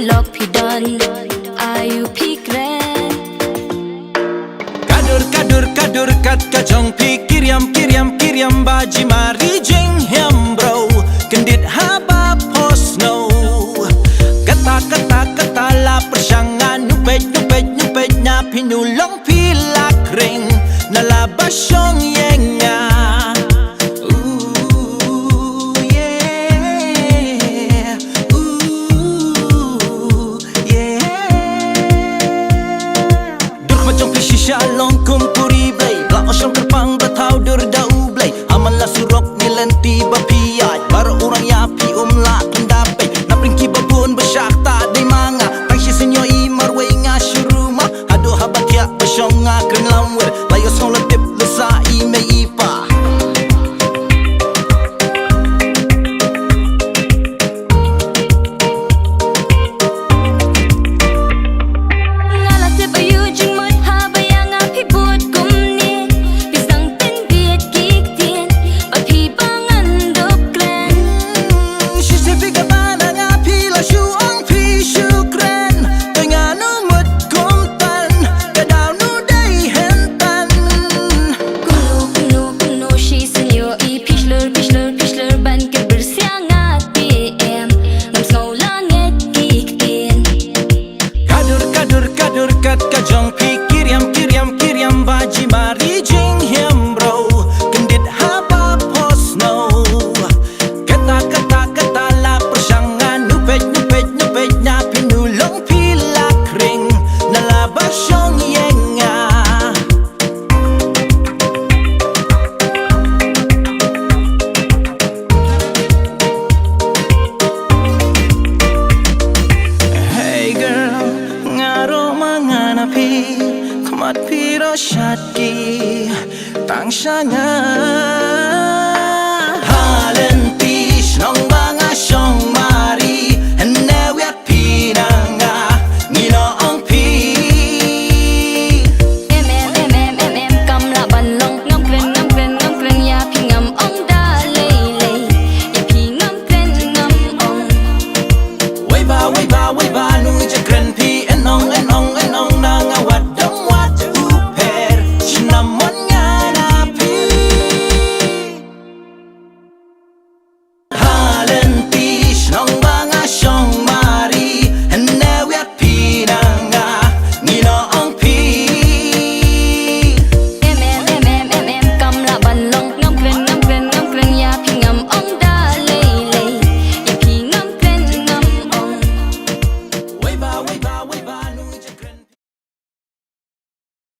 lok pidon ayu pikren kadur kat kacong pikir yam baji mari jeng hem bro kendit haba posno kata la persangan nupet na pinulong pilak ring nalabasyong yenga. Shalom kum puri blay la osyong terpang batau dur dau blay aman la surok ni lenti bapiat baru orang yapi la kendapai na pringki babun besyak tak di manga pangsi senyo i marway nga syuruma ado habakya basyong nga kren lamwer layo song latip lesa i may ipa. Kat kajong pikir yam baji mari jeng hem bro kendit haba posno kata la persangan nupet na pinulong pilak ring nalabasyong yenga. Hey girl ngaro manganapi kamat piro syatki tang syangan